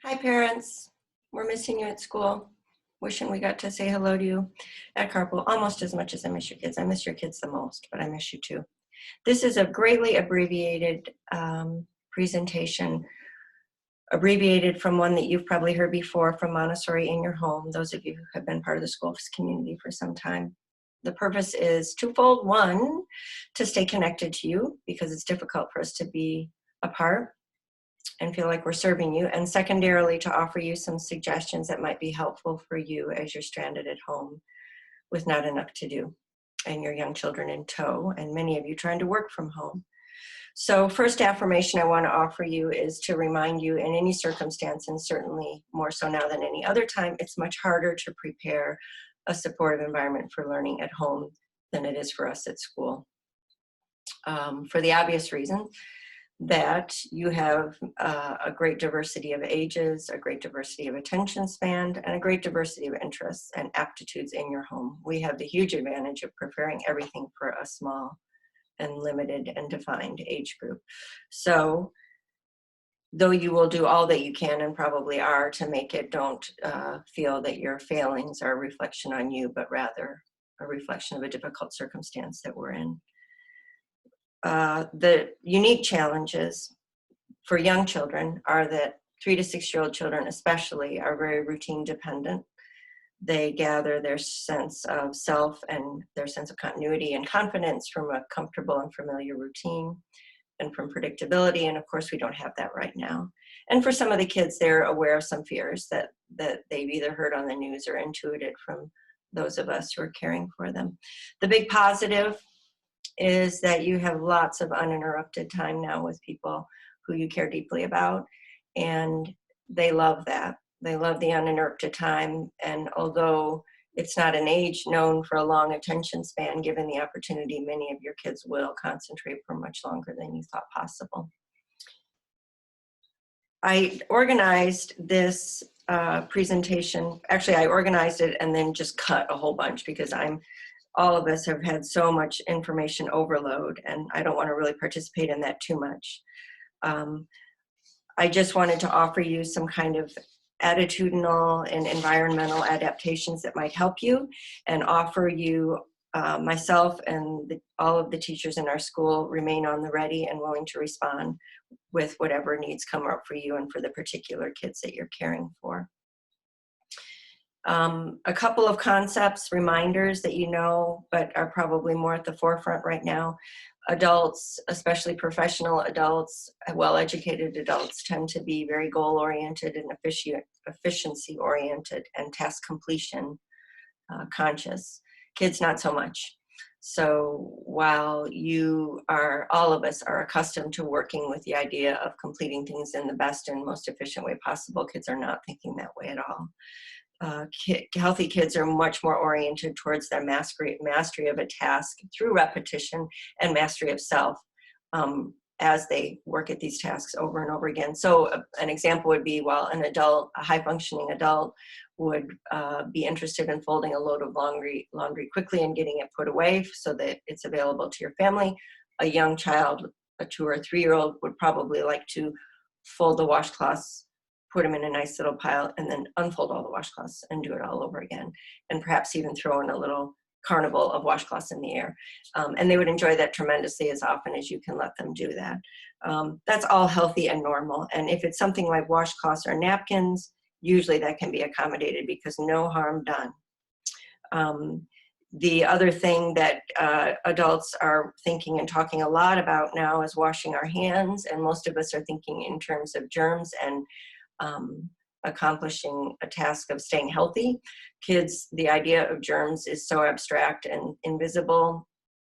Hi, parents. We're missing you at school. Wishing we got to say hello to you at carpool almost as much as I miss your kids. I miss your kids the most, but I miss you too. This is a greatly abbreviated presentation, abbreviated from one that you've probably heard before from Montessori in your home, those of you who have been part of the school community for some time. The purpose is twofold. One, to stay connected to you because it's difficult for us to be apart and feel like we're serving you, and secondarily to offer you some suggestions that might be helpful for you as you're stranded at home with not enough to do and your young children in tow, and many of you trying to work from home. So first affirmation I want to offer you is to remind you in any circumstance, and certainly more so now than any other time, it's much harder to prepare a supportive environment for learning at home than it is for us at school. For the obvious reason that you have a great diversity of ages, a great diversity of attention span, and a great diversity of interests and aptitudes in your home. We have the huge advantage of preparing everything for a small and limited and defined age group. So though you will do all that you can and probably are to make it, don't feel that your failings are a reflection on you, but rather a reflection of a difficult circumstance that we're in. The unique challenges for young children are that 3 to 6-year-old children especially are very routine dependent. They gather their sense of self and their sense of continuity and confidence from a comfortable and familiar routine and from predictability. And of course, we don't have that right now. And for some of the kids, they're aware of some fears that they've either heard on the news or intuited from those of us who are caring for them. The big positive is that you have lots of uninterrupted time now with people who you care deeply about, and they love that. They love the uninterrupted time, and although it's not an age known for a long attention span, given the opportunity, many of your kids will concentrate for much longer than you thought possible. I organized this presentation, actually I organized it and then just cut a whole bunch because all of us have had so much information overload, and I don't want to really participate in that too much. I just wanted to offer you some kind of attitudinal and environmental adaptations that might help you, and offer you, myself and all of the teachers in our school remain on the ready and willing to respond with whatever needs come up for you and for the particular kids that you're caring for. A couple of concepts, reminders that you know, but are probably more at the forefront right now. Adults, especially professional adults, well-educated adults, tend to be very goal-oriented and efficiency-oriented and task completion conscious. Kids, not so much. So while all of us are accustomed to working with the idea of completing things in the best and most efficient way possible, kids are not thinking that way at all. Healthy kids are much more oriented towards their mastery of a task through repetition and mastery of self as they work at these tasks over and over again. So an example would be, while a high-functioning adult would be interested in folding a load of laundry quickly and getting it put away so that it's available to your family, a young child, a 2 or 3-year-old, would probably like to fold the washcloths, put them in a nice little pile, and then unfold all the washcloths and do it all over again, and perhaps even throw in a little carnival of washcloths in the air. And they would enjoy that tremendously as often as you can let them do that. That's all healthy and normal. And if it's something like washcloths or napkins, usually that can be accommodated because no harm done. The other thing that adults are thinking and talking a lot about now is washing our hands, and most of us are thinking in terms of germs and accomplishing a task of staying healthy. Kids, the idea of germs is so abstract and invisible,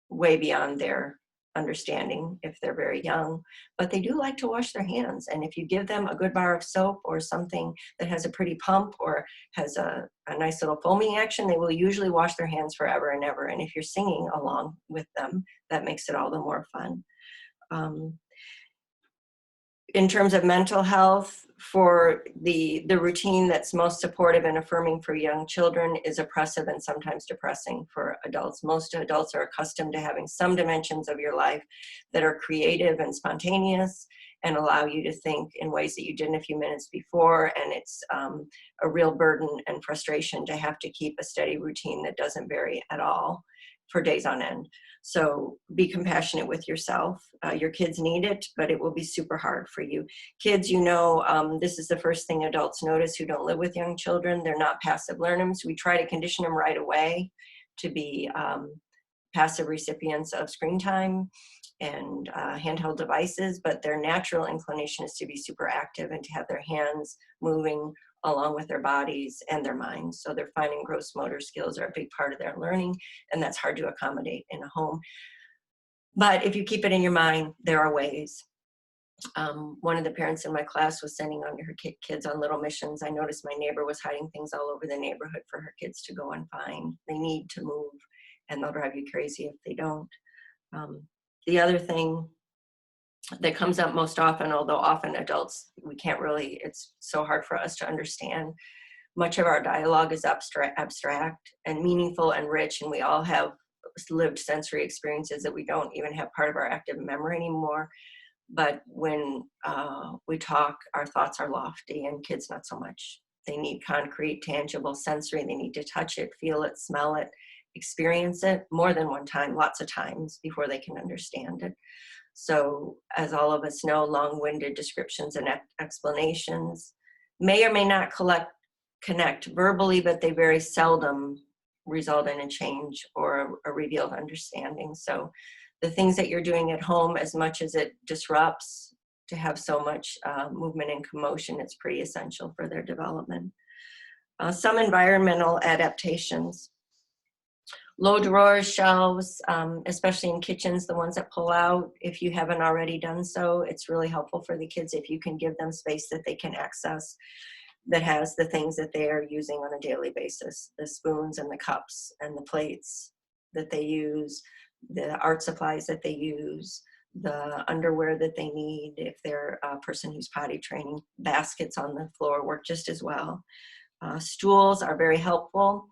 way beyond their understanding if they're very young, but they do like to wash their hands. And if you give them a good bar of soap or something that has a pretty pump or has a nice little foaming action, they will usually wash their hands forever and ever. And if you're singing along with them, that makes it all the more fun. In terms of mental health, for the routine that's most supportive and affirming for young children is oppressive and sometimes depressing for adults. Most adults are accustomed to having some dimensions of your life that are creative and spontaneous and allow you to think in ways that you didn't a few minutes before. And it's a real burden and frustration to have to keep a steady routine that doesn't vary at all for days on end. So be compassionate with yourself. Your kids need it, but it will be super hard for you. Kids, this is the first thing adults notice who don't live with young children. They're not passive learners. We try to condition them right away to be passive recipients of screen time and handheld devices, but their natural inclination is to be super active and to have their hands moving along with their bodies and their minds. So their fine and gross motor skills are a big part of their learning, and that's hard to accommodate in a home. But if you keep it in your mind, there are ways. One of the parents in my class was sending on her kids on little missions. I noticed my neighbor was hiding things all over the neighborhood for her kids to go and find. They need to move, and they'll drive you crazy if they don't. The other thing that comes up most often, although often adults, we can't really, it's so hard for us to understand. Much of our dialogue is abstract and meaningful and rich, and we all have lived sensory experiences that we don't even have part of our active memory anymore. But when we talk, our thoughts are lofty, and kids not so much. They need concrete, tangible, sensory. They need to touch it, feel it, smell it, experience it more than one time, lots of times before they can understand it. So as all of us know, long-winded descriptions and explanations may or may not connect verbally, but they very seldom result in a change or a revealed understanding. So the things that you're doing at home, as much as it disrupts to have so much movement and commotion, it's pretty essential for their development. Some environmental adaptations. Low drawers, shelves, especially in kitchens, the ones that pull out. If you haven't already done so, it's really helpful for the kids if you can give them space that they can access that has the things that they are using on a daily basis, the spoons and the cups and the plates that they use, the art supplies that they use, the underwear that they need if they're a person who's potty training. Baskets on the floor work just as well. Stools are very helpful.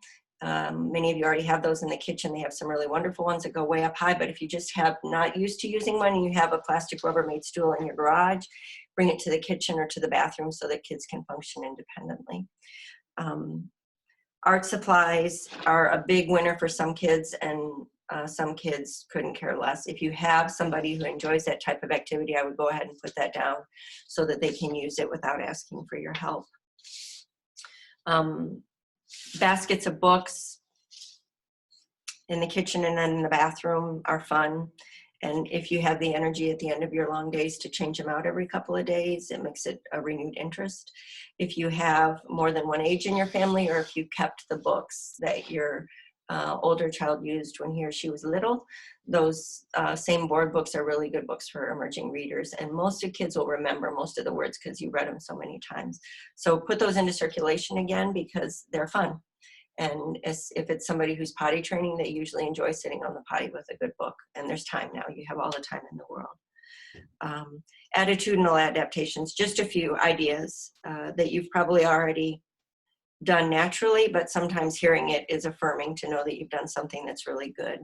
Many of you already have those in the kitchen. They have some really wonderful ones that go way up high, but if you just have not used to using one and you have a plastic Rubbermaid stool in your garage, bring it to the kitchen or to the bathroom so that kids can function independently. Art supplies are a big winner for some kids, and some kids couldn't care less. If you have somebody who enjoys that type of activity, I would go ahead and put that down so that they can use it without asking for your help. Baskets of books in the kitchen and then in the bathroom are fun. And if you have the energy at the end of your long days to change them out every couple of days, it makes it a renewed interest. If you have more than one age in your family, or if you kept the books that your older child used when he or she was little, those same board books are really good books for emerging readers. And most of kids will remember most of the words because you read them so many times. So put those into circulation again because they're fun. And if it's somebody who's potty training, they usually enjoy sitting on the potty with a good book. And there's time now. You have all the time in the world. Attitudinal adaptations, just a few ideas that you've probably already done naturally, but sometimes hearing it is affirming to know that you've done something that's really good.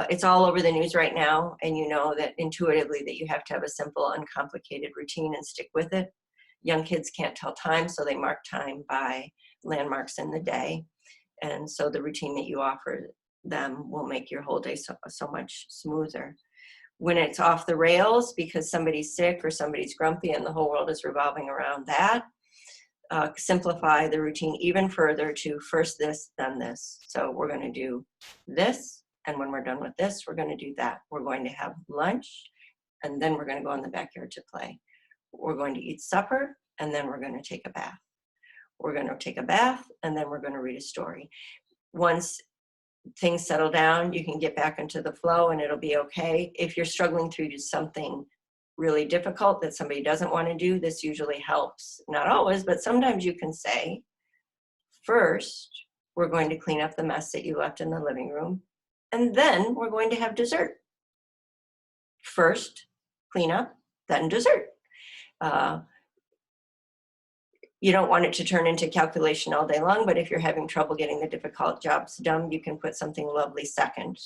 It's all over the news right now, and you know that intuitively that you have to have a simple, uncomplicated routine and stick with it. Young kids can't tell time, so they mark time by landmarks in the day. And so the routine that you offer them will make your whole day so much smoother. When it's off the rails because somebody's sick or somebody's grumpy and the whole world is revolving around that, simplify the routine even further to first this, then this. So we're going to do this, and when we're done with this, we're going to do that. We're going to have lunch, and then we're going to go in the backyard to play. We're going to eat supper, and then we're going to take a bath. We're going to take a bath, and then we're going to read a story. Once things settle down, you can get back into the flow, and it'll be okay. If you're struggling through something really difficult that somebody doesn't want to do, this usually helps. Not always, but sometimes you can say, first, we're going to clean up the mess that you left in the living room, and then we're going to have dessert. First, clean up, then dessert. You don't want it to turn into calculation all day long, but if you're having trouble getting the difficult jobs done, you can put something lovely second,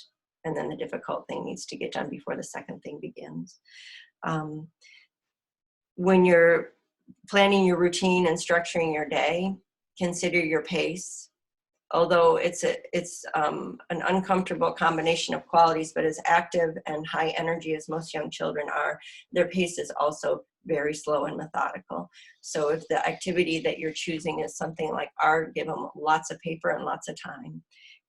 and then the difficult thing needs to get done before the second thing begins. When you're planning your routine and structuring your day, consider your pace. Although it's an uncomfortable combination of qualities, but as active and high energy as most young children are, their pace is also very slow and methodical. So if the activity that you're choosing is something like art, give them lots of paper and lots of time.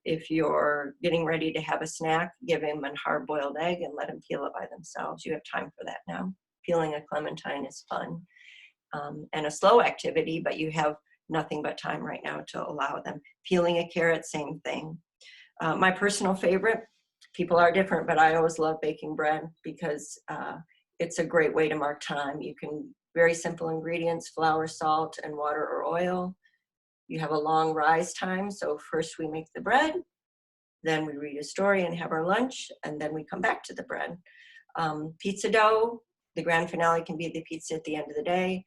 If you're getting ready to have a snack, give them a hard-boiled egg and let them peel it by themselves. You have time for that now. Peeling a clementine is fun and a slow activity, but you have nothing but time right now to allow them. Peeling a carrot, same thing. My personal favorite, people are different, but I always love baking bread because it's a great way to mark time. You can, very simple ingredients, flour, salt, and water or oil. You have a long rise time, so first we make the bread, then we read a story and have our lunch, and then we come back to the bread. Pizza dough, the grand finale can be the pizza at the end of the day.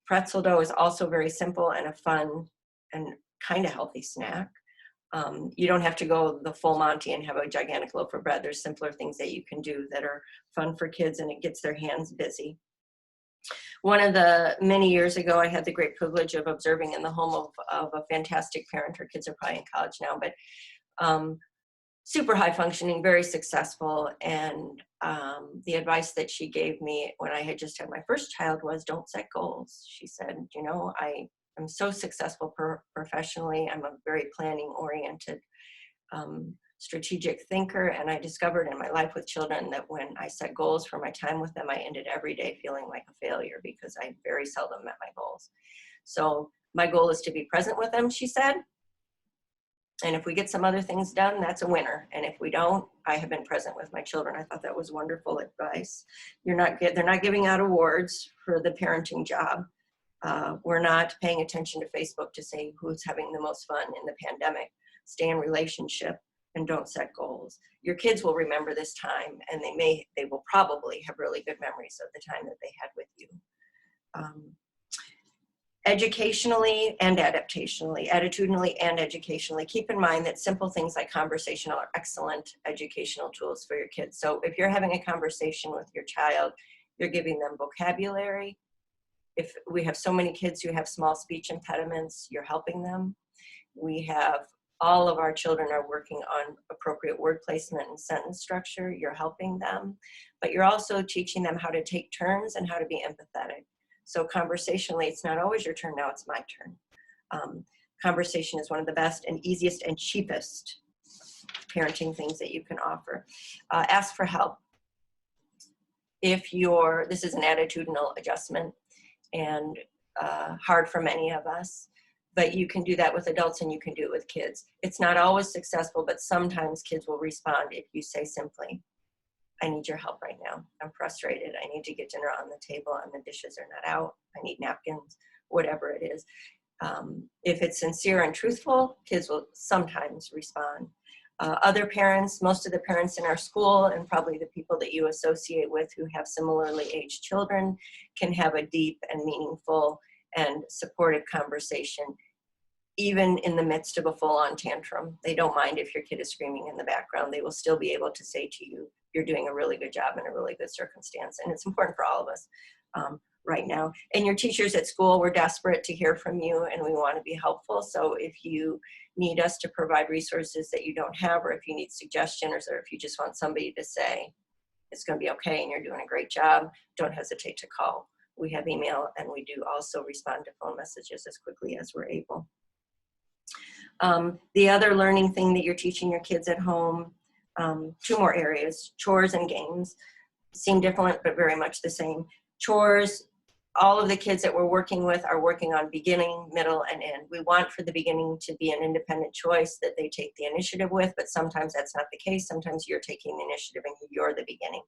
Pretzel dough is also very simple and a fun and kind of healthy snack. You don't have to go the full Monty and have a gigantic loaf of bread. There's simpler things that you can do that are fun for kids, and it gets their hands busy. One of the many years ago, I had the great privilege of observing in the home of a fantastic parent. Her kids are probably in college now, but super high functioning, very successful. And the advice that she gave me when I had just had my first child was, don't set goals. She said, you know, I'm so successful professionally. I'm a very planning oriented, strategic thinker. And I discovered in my life with children that when I set goals for my time with them, I ended every day feeling like a failure because I very seldom met my goals. So my goal is to be present with them, she said. And if we get some other things done, that's a winner. And if we don't, I have been present with my children. I thought that was wonderful advice. They're not giving out awards for the parenting job. We're not paying attention to Facebook to say who's having the most fun in the pandemic. Stay in relationship and don't set goals. Your kids will remember this time, and they will probably have really good memories of the time that they had with you. Educationally and adaptationally, attitudinally and educationally, keep in mind that simple things like conversation are excellent educational tools for your kids. So if you're having a conversation with your child, you're giving them vocabulary. If we have so many kids who have small speech impediments, you're helping them. We have all of our children are working on appropriate word placement and sentence structure. You're helping them, but you're also teaching them how to take turns and how to be empathetic. So conversationally, it's not always your turn, now it's my turn. Conversation is one of the best and easiest and cheapest parenting things that you can offer. Ask for help. This is an attitudinal adjustment and hard for many of us, but you can do that with adults and you can do it with kids. It's not always successful, but sometimes kids will respond if you say simply, I need your help right now. I'm frustrated. I need to get dinner on the table and the dishes are not out. I need napkins, whatever it is. If it's sincere and truthful, kids will sometimes respond. Other parents, most of the parents in our school and probably the people that you associate with who have similarly aged children can have a deep and meaningful and supportive conversation, even in the midst of a full-on tantrum. They don't mind if your kid is screaming in the background. They will still be able to say to you, you're doing a really good job in a really good circumstance. And it's important for all of us right now. And your teachers at school, we're desperate to hear from you and we want to be helpful. So if you need us to provide resources that you don't have, or if you need suggestions, or if you just want somebody to say, it's going to be okay and you're doing a great job, don't hesitate to call. We have email and we do also respond to phone messages as quickly as we're able. The other learning thing that you're teaching your kids at home, two more areas, chores and games, seem different but very much the same. Chores, all of the kids that we're working with are working on beginning, middle, and end. We want for the beginning to be an independent choice that they take the initiative with, but sometimes that's not the case. Sometimes you're taking the initiative and you're the beginning.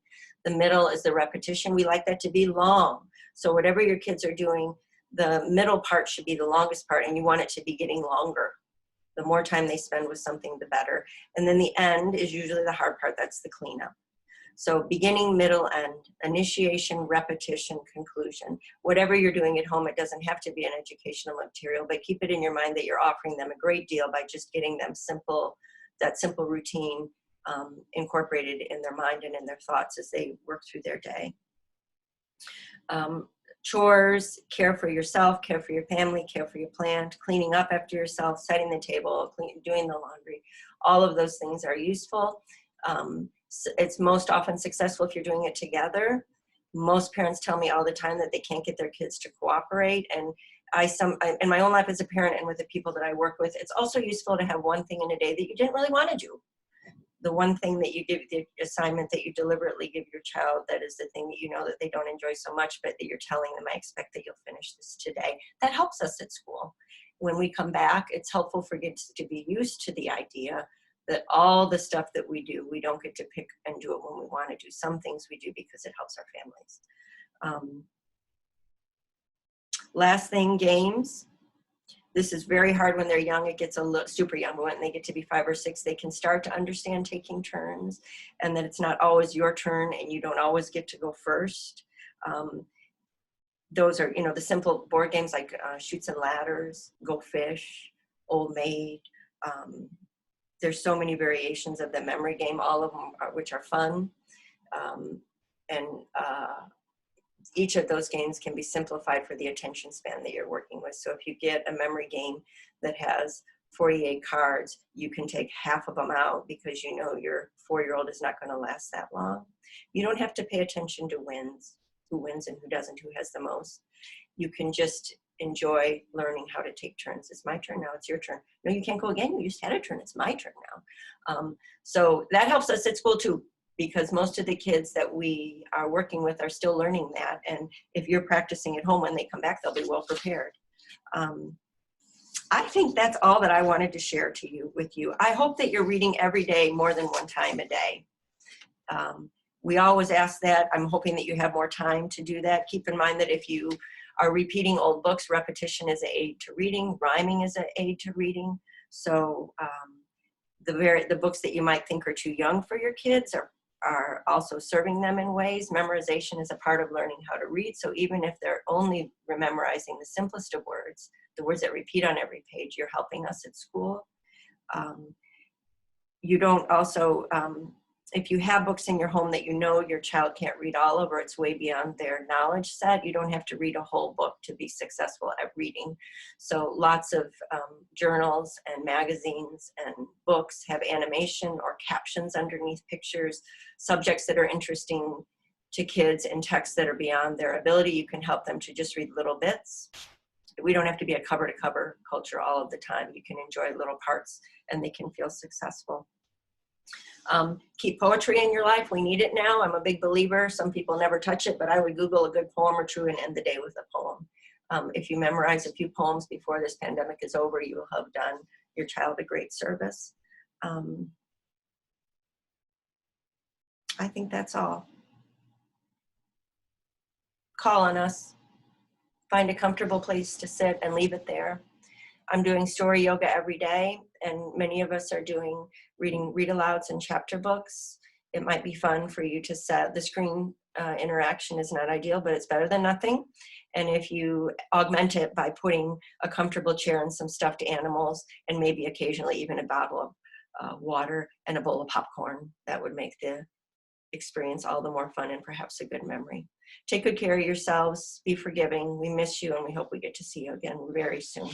The middle is the repetition. We like that to be long. So whatever your kids are doing, the middle part should be the longest part, and you want it to be getting longer. The more time they spend with something, the better. And then the end is usually the hard part. That's the cleanup. So beginning, middle, end, initiation, repetition, conclusion. Whatever you're doing at home, it doesn't have to be an educational material, but keep it in your mind that you're offering them a great deal by just getting them that simple routine incorporated in their mind and in their thoughts as they work through their day. Chores, care for yourself, care for your family, care for your plant, cleaning up after yourself, setting the table, doing the laundry. All of those things are useful. It's most often successful if you're doing it together. Most parents tell me all the time that they can't get their kids to cooperate. And in my own life as a parent and with the people that I work with, it's also useful to have one thing in a day that you didn't really want to do. The one thing that you give, the assignment that you deliberately give your child, that is the thing that you know that they don't enjoy so much, but that you're telling them, I expect that you'll finish this today. That helps us at school. When we come back, it's helpful for kids to be used to the idea that all the stuff that we do, we don't get to pick and do it when we want to do. Some things we do because it helps our families. Last thing, games. This is very hard when they're young. It gets a little super young, but when they get to be 5 or 6, they can start to understand taking turns, and that it's not always your turn and you don't always get to go first. Those are, the simple board games like Chutes and Ladders, Go Fish, Old Maid. There's so many variations of the memory game, all of them which are fun. Each of those games can be simplified for the attention span that you're working with. So if you get a memory game that has 48 cards, you can take half of them out because you know your 4-year-old is not going to last that long. You don't have to pay attention to who wins and who doesn't, who has the most. You can just enjoy learning how to take turns. It's my turn now, it's your turn. No, you can't go again, you just had a turn, it's my turn now. So that helps us at school too, because most of the kids that we are working with are still learning that. And if you're practicing at home, when they come back, they'll be well prepared. I think that's all that I wanted to share with you. I hope that you're reading every day more than one time a day. We always ask that. I'm hoping that you have more time to do that. Keep in mind that if you are repeating old books, repetition is an aid to reading, rhyming is an aid to reading. So the books that you might think are too young for your kids are also serving them in ways. Memorization is a part of learning how to read. So even if they're only memorizing the simplest of words, the words that repeat on every page, you're helping us at school. You don't also, if you have books in your home that you know your child can't read all of, or it's way beyond their knowledge set, you don't have to read a whole book to be successful at reading. So lots of journals and magazines and books have animation or captions underneath pictures, subjects that are interesting to kids and texts that are beyond their ability. You can help them to just read little bits. We don't have to be a cover-to-cover culture all of the time. You can enjoy little parts and they can feel successful. Keep poetry in your life. We need it now. I'm a big believer. Some people never touch it, but I would Google a good poem or two and end the day with a poem. If you memorize a few poems before this pandemic is over, you will have done your child a great service. I think that's all. Call on us. Find a comfortable place to sit and leave it there. I'm doing story yoga every day, and many of us are doing read-alouds and chapter books. It might be fun for you to set. The screen interaction is not ideal, but it's better than nothing. And if you augment it by putting a comfortable chair and some stuffed animals, and maybe occasionally even a bottle of water and a bowl of popcorn, that would make the experience all the more fun and perhaps a good memory. Take good care of yourselves. Be forgiving. We miss you, and we hope we get to see you again very soon.